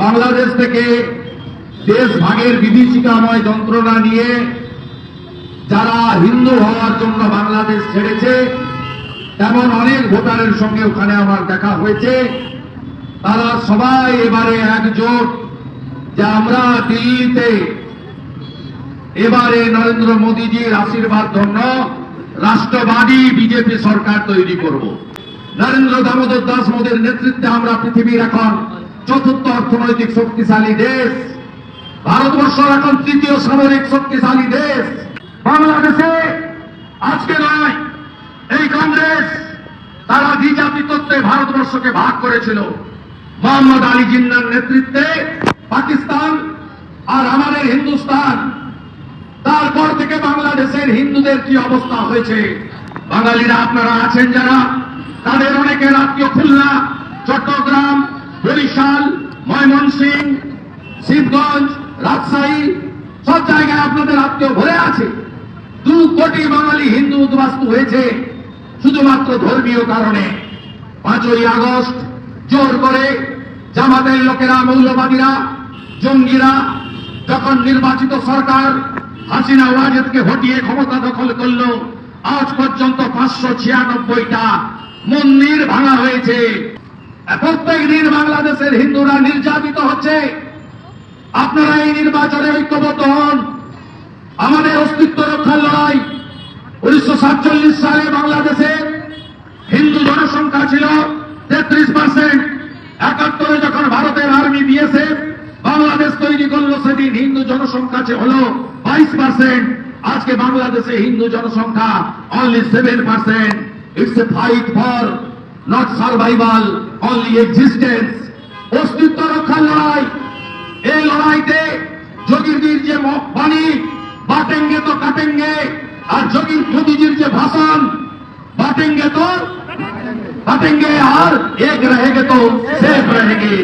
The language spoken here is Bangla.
বাংলাদেশ থেকে দেশ ভাগের বিভীষিকাময় যন্ত্রণা নিয়ে যারা হিন্দু হওয়ার জন্য বাংলাদেশ ছেড়েছে তেমন অনেক ভোটারের সঙ্গে ওখানে আমার দেখা হয়েছে। তারা সবাই এবারে একজোট যে আমরা দিল্লিতে এবারে নরেন্দ্র মোদীজির আশীর্বাদ ধন্য রাষ্ট্রবাদী বিজেপি সরকার তৈরি করব। নরেন্দ্র দামোদর দাস মোদীর নেতৃত্বে আমরা পৃথিবীর এখন চতুর্থ অর্থনৈতিক শক্তিশালী দেশ। ভারতবর্ষ এখন তৃতীয় সামরিক শক্তিশালী দেশ। বাংলাদেশে আজকে নয়, এই কংগ্রেস তারা দ্বিজাতি তত্ত্বে ভারতবর্ষকে ভাগ করেছিল। মোহাম্মদ আলী জিন্নার নেতৃত্বে পাকিস্তান আর আমাদের হিন্দুস্তান, তারপর থেকে বাংলাদেশের হিন্দুদের কি অবস্থা হয়েছে বাঙালিরা আপনারা আছেন যারা, তাদের অনেকের আত্মীয় খুলনা, চট্টগ্রাম, বরিশাল, ময়মনসিংহ, শিবগঞ্জ, রাজশাহী সব জায়গায় আপনাদের আত্মীয় ভরে আছে। 2 কোটি বাঙালি হিন্দু উদ্বাস্তু হয়েছে শুধুমাত্র ধর্মীয় কারণে। 5ই আগস্ট জোর করে জামাতের লোকেরা, মৌলবাদীরা, জঙ্গিরা যখন নির্বাচিত সরকার হাসিনা ওয়াজেদকে হটিয়ে ক্ষমতা দখল করল, আজ পর্যন্ত 596টা মন্দির ভাঙা হয়েছে। প্রত্যেক দিন বাংলাদেশের হিন্দুরা নির্যাতিত হচ্ছে। আপনারা এই নির্বাচনে ঐক্যবদ্ধ হন। আমাদের অস্তিত্ব রক্ষার লড়াই। 1947 সালে বাংলাদেশে হিন্দু জনসংখ্যা ছিল 33%। 71-এ যখন ভারতের আর্মি বিএসএফ বাংলাদেশ তৈরি করলো, সেদিন হিন্দু জনসংখ্যা হলো 22%। আজকে বাংলাদেশে হিন্দু জনসংখ্যা only 7%। It's a fight for not survival, only existence. অস্তিত্ব রক্ষার লড়াই। এই লড়াইতে যোগীজির যে বাণী বাটেঙ্গে তো কাটেঙ্গে, আর যোগী মোদীজির যে ভাষণ बांटेंगे तो काटेंगे और एक रहेंगे तो सेफ रहेंगे।